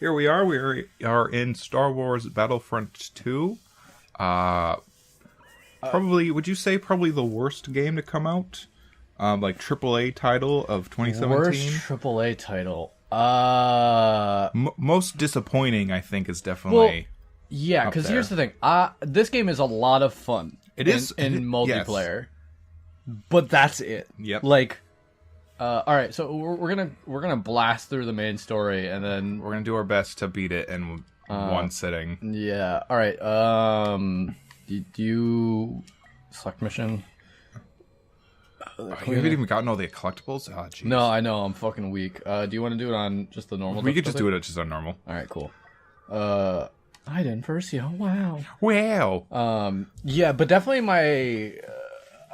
here we are. We are in Star Wars Battlefront 2. Probably, would you say probably the worst game to come out? Like AAA title of 2017? Worst AAA title. Most disappointing, I think, is definitely. Yeah, because here's the thing. This game is a lot of fun. It is in multiplayer, but that's it. Yep. Like, all right. So we're gonna blast through the main story, and then we're gonna do our best to beat it in one sitting. Yeah. All right. Do you select mission? We haven't even gotten all the collectibles. Oh, jeez. No, I know. I'm fucking weak. Do you want to do it on just the normal? We could just do it just on normal. All right. Cool. I didn't first. Yeah. Wow. Wow. Yeah, but definitely my.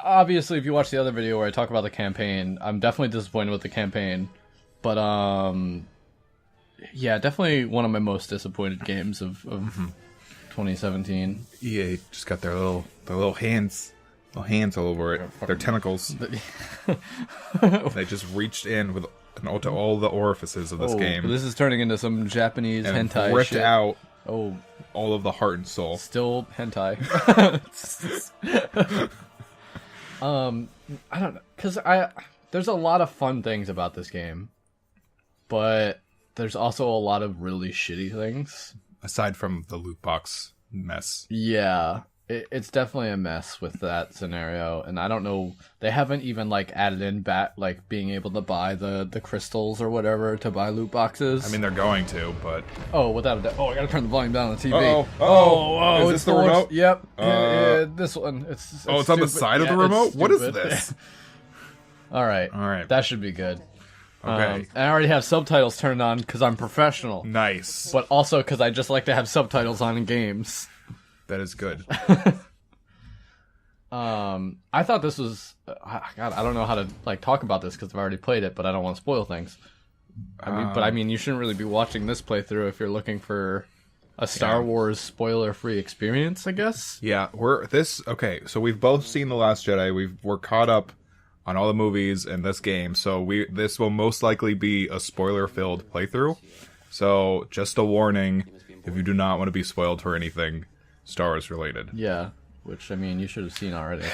Obviously, if you watch the other video where I talk about the campaign, I'm definitely disappointed with the campaign. But yeah, definitely one of my most disappointed games of 2017. EA just got their little hands all over it. Their tentacles. They just reached in to all the orifices of this game. This is turning into some Japanese and hentai ripped shit. Out all of the heart and soul. Still hentai. I don't know, because there's a lot of fun things about this game, but there's also a lot of really shitty things. Aside from the loot box mess. Yeah, it's definitely a mess with that scenario, and I don't know, they haven't even added in being able to buy the crystals or whatever to buy loot boxes. I mean, they're going to, but without a doubt. I gotta turn the volume down on the TV. Is this the remote? Yep. This one. It's on the side of the remote. What is this? All right. That should be good. Okay. I already have subtitles turned on because I'm professional. Nice. But also because I just like to have subtitles on in games. That is good. I thought this was... God, I don't know how to talk about this because I've already played it, but I don't want to spoil things. I mean, you shouldn't really be watching this playthrough if you're looking for a Star Wars spoiler-free experience, I guess. Yeah, okay, so we've both seen The Last Jedi. We're caught up on all the movies in this game, so this will most likely be a spoiler-filled playthrough. So, just a warning, if you do not want to be spoiled for anything Star Wars related. Yeah, which, I mean, you should have seen already.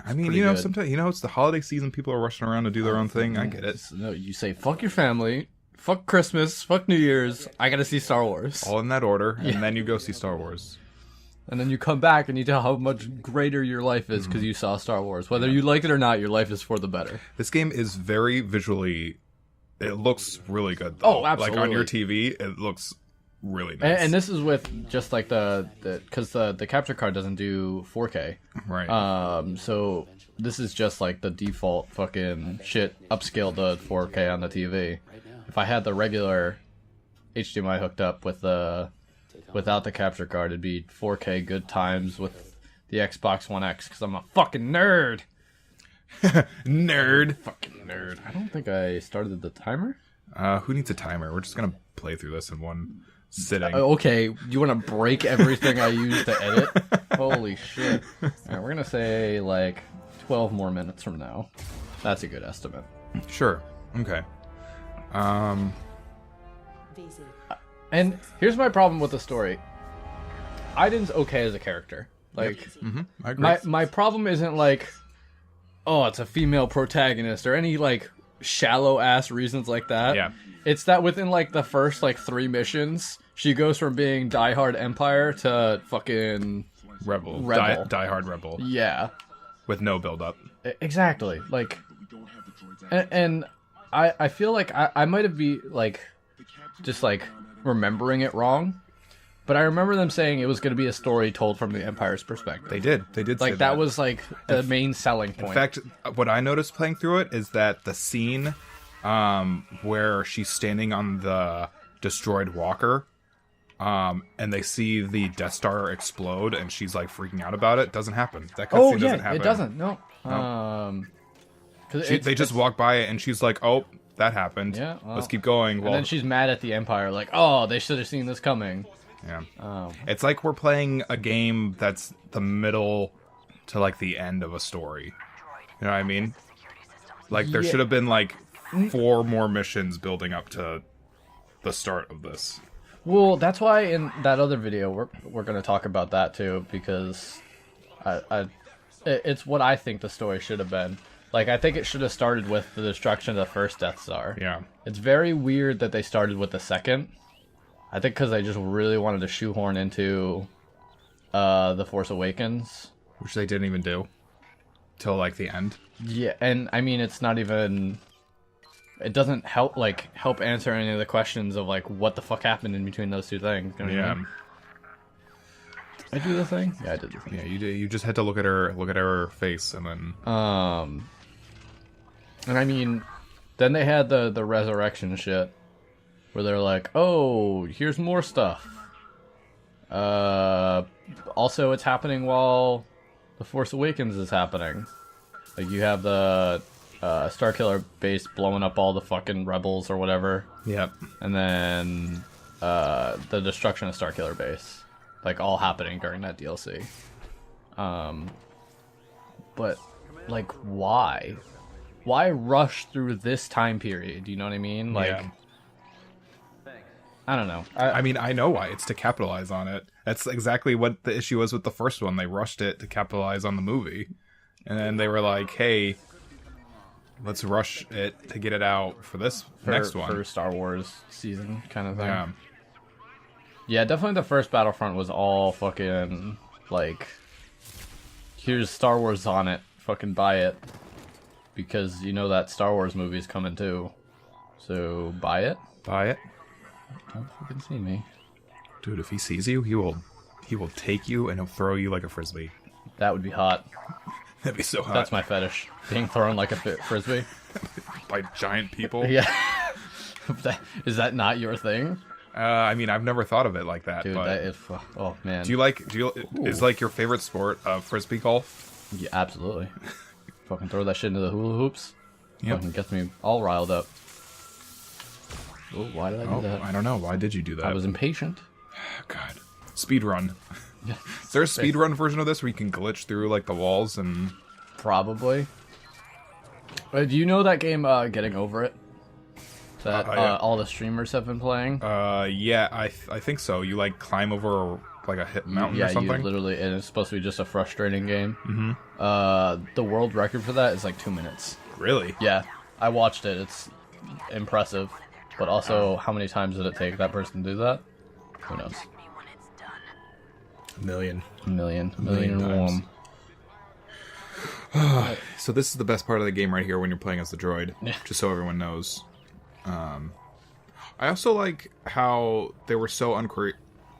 I mean, sometimes, it's the holiday season, people are rushing around to do their own thing, I get it. No, you say, fuck your family, fuck Christmas, fuck New Year's, I gotta see Star Wars. All in that order, and then you go see Star Wars. And then you come back and you tell how much greater your life is because you saw Star Wars. Whether you like it or not, your life is for the better. This game is very visually... It looks really good, though. Oh, absolutely. On your TV, it looks really nice. And this is with just because the capture card doesn't do 4K. Right. So this is just the default fucking shit upscaled to 4K on the TV. If I had the regular HDMI hooked up without the capture card, it'd be 4K good times with the Xbox One X because I'm a fucking nerd. Nerd. Fucking nerd. I don't think I started the timer. Who needs a timer? We're just gonna play through this in one sitting. Okay, you want to break everything I use to edit? Holy shit. Alright, we're gonna say 12 more minutes from now. That's a good estimate. Sure. Okay. And here's my problem with the story. Aiden's okay as a character. I agree. My problem isn't it's a female protagonist or any shallow ass reasons like that. Yeah. It's that within the first 3 missions, she goes from being diehard Empire to fucking Rebel. Diehard Rebel. Yeah. With no build up. Exactly. And I feel I might have just remembering it wrong. But I remember them saying it was going to be a story told from the Empire's perspective. They did say that was the main selling point. In fact, what I noticed playing through it is that the scene where she's standing on the destroyed walker and they see the Death Star explode and she's freaking out about it doesn't happen. That cutscene doesn't happen. It doesn't. No. They just walk by it and she's like, "Oh, that happened. Yeah, let's keep going." And then she's mad at the Empire, they should have seen this coming. Yeah. It's like we're playing a game that's the middle to the end of a story. You know what I mean? There should have been 4 more missions building up to the start of this. Well, that's why in that other video we're going to talk about that too, because it's what I think the story should have been. Like, I think it should have started with the destruction of the first Death Star. Yeah. It's very weird that they started with the second. I think because they just really wanted to shoehorn into The Force Awakens. Which they didn't even do. Till, like, the end. Yeah, and I mean, it's not even... It doesn't help answer any of the questions of, like, what the fuck happened in between those two things. You know what I mean? Did I do the thing? Yeah, I did the thing. Yeah, you did. You just had to look at her face, and then... And I mean, then they had the resurrection shit, where they're like, oh, here's more stuff. Also, it's happening while The Force Awakens is happening. Like, you have the Starkiller base blowing up all the fucking rebels or whatever. Yep. And then the destruction of Starkiller base. Like, all happening during that DLC. But, like, why? Why rush through this time period? You know what I mean? Like, yeah. I don't know. I mean, I know why. It's to capitalize on it. That's exactly what the issue was with the first one. They rushed it to capitalize on the movie. And then they were like, hey, let's rush it to get it out for this next one. For Star Wars season kind of thing. Yeah. Yeah, definitely the first Battlefront was all fucking, like, here's Star Wars on it. Fucking buy it. Because you know that Star Wars movie's coming too. So, buy it? Buy it. Don't fucking see me. Dude, if he sees you, he will take you and he'll throw you like a frisbee. That would be hot. That'd be so hot. That's my fetish. Being thrown like a frisbee. By giant people? Yeah. Is that not your thing? I mean, I've never thought of it like that. Dude, but that is... Oh, man. Is like your favorite sport frisbee golf? Yeah, absolutely. Fucking throw that shit into the hula hoops. Yep. Fucking gets me all riled up. Oh, why did I do that? I don't know. Why did you do that? I was impatient. God. Speedrun. Yeah. Is there a speedrun version of this where you can glitch through, like, the walls and... Probably. Do you know that game, Getting Over It? That yeah. All the streamers have been playing? Yeah, I think so. You, like, climb over, like, a hit mountain or something? Yeah, you literally... And it's supposed to be just a frustrating game. Mm-hmm. The world record for that is, like, 2 minutes. Really? Yeah. I watched it. It's impressive. But also, how many times did it take that person to do that? Who knows? A million. A million times. One. So this is the best part of the game right here when you're playing as the droid. Yeah. Just so everyone knows. I also like how they were so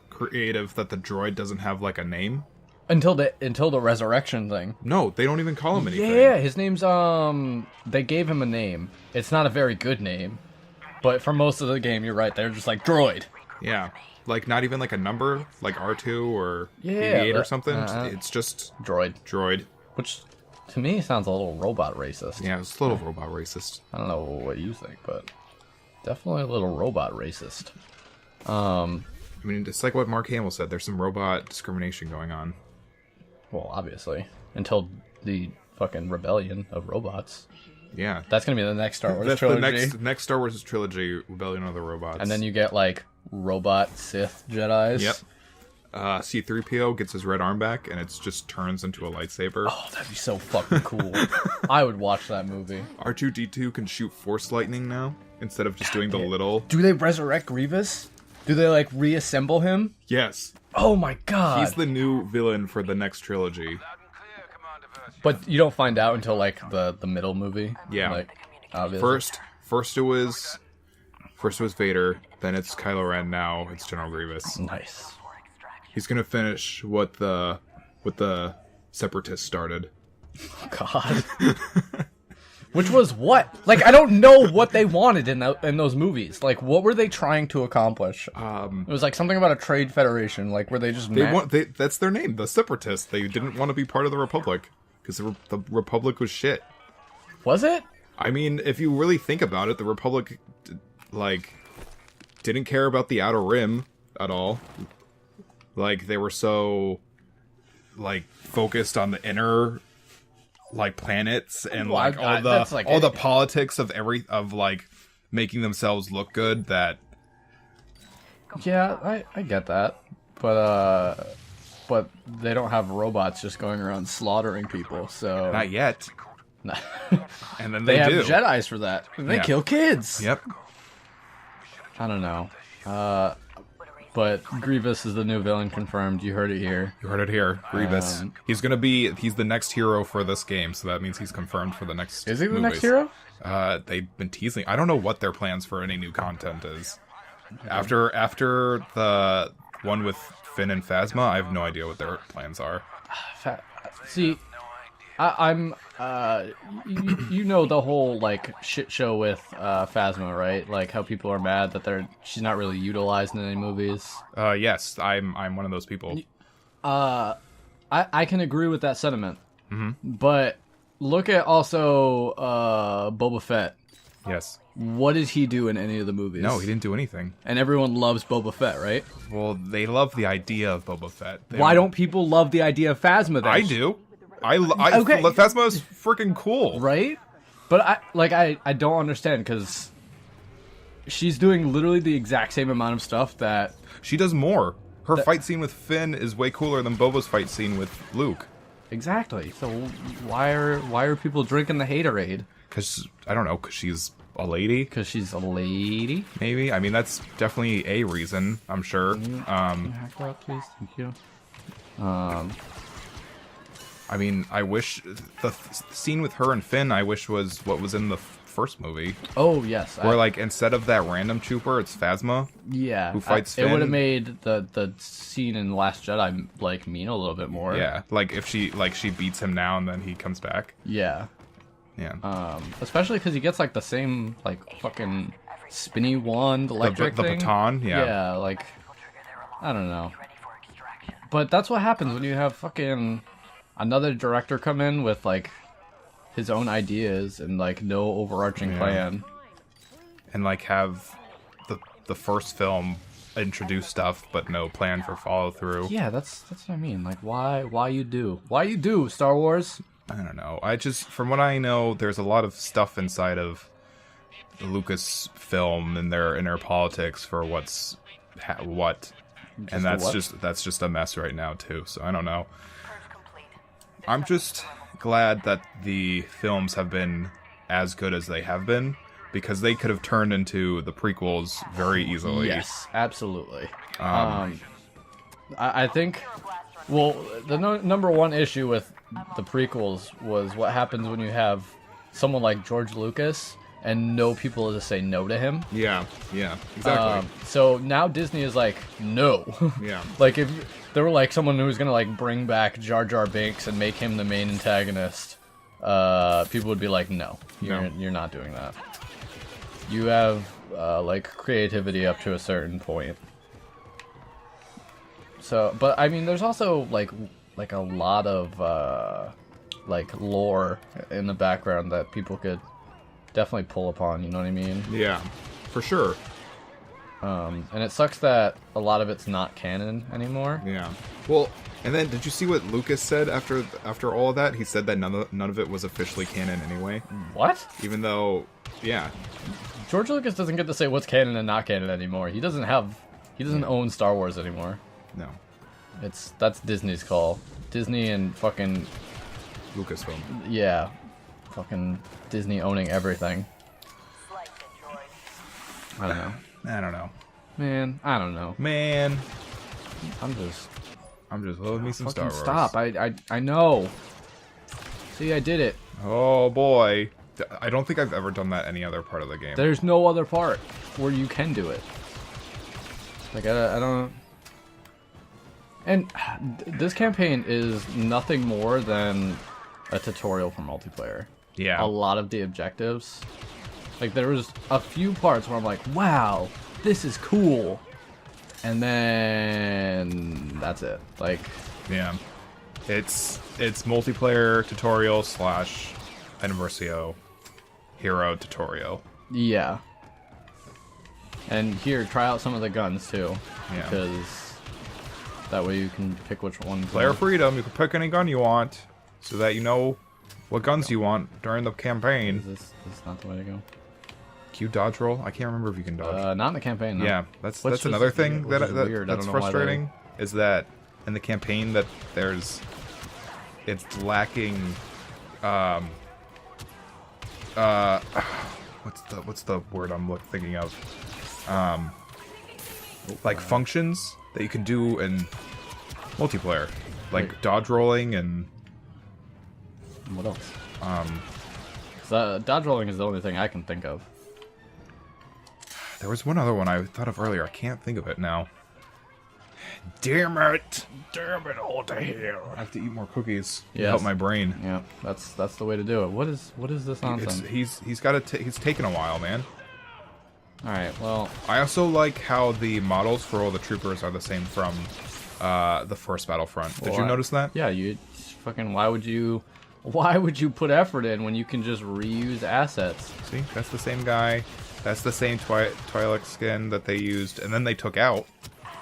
creative that the droid doesn't have, like, a name. Until the resurrection thing. No, they don't even call him anything. Yeah, his name's, they gave him a name. It's not a very good name. But for most of the game, you're right, they're just like, droid. Yeah. Like, not even, like, a number, like R2 or Yeah, BB-8 or something. uh-huh. It's just... Droid. Which, to me, sounds a little robot racist. Yeah, it's a little robot racist. I don't know what you think, but definitely a little robot racist. I mean, it's like what Mark Hamill said. There's some robot discrimination going on. Well, obviously. Until the fucking rebellion of robots. Yeah. That's gonna be the next Star Wars That's trilogy. the next Star Wars trilogy, Rebellion of the Robots. And then you get, like, robot Sith Jedis. Yep. C-3PO gets his red arm back, and it just turns into a lightsaber. Oh, that'd be so fucking cool. I would watch that movie. R2-D2 can shoot force lightning now, instead of just doing the little... Do they resurrect Grievous? Do they, like, reassemble him? Yes. Oh my god. He's the new villain for the next trilogy. But you don't find out until, like, the middle movie? Yeah. Like, obviously. First it was Vader, then it's Kylo Ren, now it's General Grievous. Nice. He's gonna finish what the Separatists started. Oh, god. Which was what? Like, I don't know what they wanted in those movies. Like, what were they trying to accomplish? It was like something about a trade federation. Like, were they just that's their name, the Separatists. They didn't want to be part of the Republic because the Republic was shit. Was it? I mean, if you really think about it, the Republic, like, didn't care about the Outer Rim at all. Like, they were so, like, focused on the inner, like, planets and, like, all the politics of like making themselves look good that Yeah, I get that, but they don't have robots just going around slaughtering people. So Not yet. And then they they have do. Jedis for that. And they Yeah. kill kids. Yep. I don't know. But Grievous is the new villain confirmed. You heard it here. You heard it here. Grievous. He's the next hero for this game, so that means he's confirmed for the next Is he the movies. next hero? They've been teasing. I don't know what their plans for any new content is. After the one with Finn and Phasma, I have no idea what their plans are. See, I'm you know the whole like shit show with Phasma, right? Like how people are mad that she's not really utilized in any movies. Yes, I'm one of those people. I can agree with that sentiment. But look at also Boba Fett. Yes. What did he do in any of the movies? No, he didn't do anything. And everyone loves Boba Fett, right? Well, they love the idea of Boba Fett. Why don't people love the idea of Phasma then? I do. Okay. Phasma is freaking cool. Right? But I don't understand because she's doing literally the exact same amount of stuff that... She does more. Her fight scene with Finn is way cooler than Boba's fight scene with Luke. Exactly. So why are people drinking the haterade? Because, I don't know, because she's a lady? Because she's a lady? Maybe. I mean, that's definitely a reason, I'm sure. Hack that, please. Thank you. I mean, I wish... The scene with her and Finn, I wish was what was in the first movie. Oh, yes. Where, like, instead of that random trooper, it's Phasma. Yeah. Who fights It Finn. would have made the scene in Last Jedi, like, mean a little bit more. Yeah. Like, if she beats him now and then he comes back. Yeah. Yeah. Especially because he gets, like, the same, like, fucking spinny wand electric the thing. baton, yeah. Yeah, like, I don't know. But that's what happens when you have fucking another director come in with, like, his own ideas and, like, no overarching plan. And, like, have the first film introduce stuff, but no plan for follow-through. Yeah, that's what I mean. Like, why you do, Star Wars? I don't know. From what I know, there's a lot of stuff inside of the Lucasfilm and their inner politics for what's what. And that's just a mess right now, too. So, I don't know. I'm just glad that the films have been as good as they have been, because they could have turned into the prequels very easily. Yes, absolutely. I think, well, the number one issue with the prequels was what happens when you have someone like George Lucas and no people to say no to him. Yeah, exactly. So now Disney is like, no. Yeah. Like, if there were, like, someone who was going to, like, bring back Jar Jar Binks and make him the main antagonist, people would be like, no, you're not doing that. You have, like, creativity up to a certain point. So, but, I mean, there's also, like a lot of, like, lore in the background that people could definitely pull upon, you know what I mean? Yeah, for sure. And it sucks that a lot of it's not canon anymore. Yeah. Well, and then did you see what Lucas said after all of that? He said that none of it was officially canon anyway. What? Even though, yeah. George Lucas doesn't get to say what's canon and not canon anymore. He doesn't own Star Wars anymore. No. That's Disney's call. Disney and fucking Lucasfilm. yeah, fucking Disney owning everything. I don't know. I don't know. Man, I don't know. Man. I'm just loving me some Star Wars. stop. I know. See, I did it. Oh boy. I don't think I've ever done that any other part of the game. There's no other part where you can do it. Like, I don't... And this campaign is nothing more than a tutorial for multiplayer. Yeah. A lot of the objectives. Like, there was a few parts where I'm like, wow, this is cool. And then that's it. Like, yeah. It's multiplayer tutorial / Anniversary hero tutorial. yeah. And here, try out some of the guns, too. Yeah. Because that way you can pick which one. Player freedom. You can pick any gun you want, so that you know what guns you want during the campaign. Is this not the way to go? Q dodge roll. I can't remember if you can dodge. Not in the campaign. No. Yeah, that's Which another is- thing which that, is that weird. I that's don't know why frustrating. Is that in the campaign that it's lacking. What's the word I'm thinking of? Like functions that you can do in multiplayer, like Right. dodge rolling and What else? So, dodge rolling is the only thing I can think of. there was one other one I thought of earlier. I can't think of it now. Damn it! Damn it all to hell! I have to eat more cookies to Yes. help my brain. Yeah, that's the way to do it. What is this nonsense? He's taken a while, man. All right, well, I also like how the models for all the troopers are the same from the first Battlefront. Did you notice that? Yeah, you fucking. Why would you put effort in when you can just reuse assets? See, that's the same guy. That's the same Twi'lek skin that they used, and then they took out.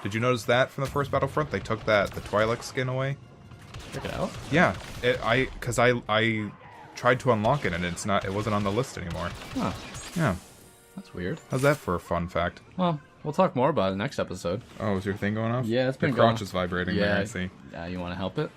Did you notice that from the first Battlefront? They took the Twi'lek skin away. Check it out. Yeah, because I tried to unlock it and it wasn't on the list anymore. Huh, Yeah, that's weird. how's that for a fun fact? Well, we'll talk more about it next episode. Oh, is your thing going off? Yeah, it's been Your crotch going. is vibrating Yeah, there, I see. Yeah, you want to help it?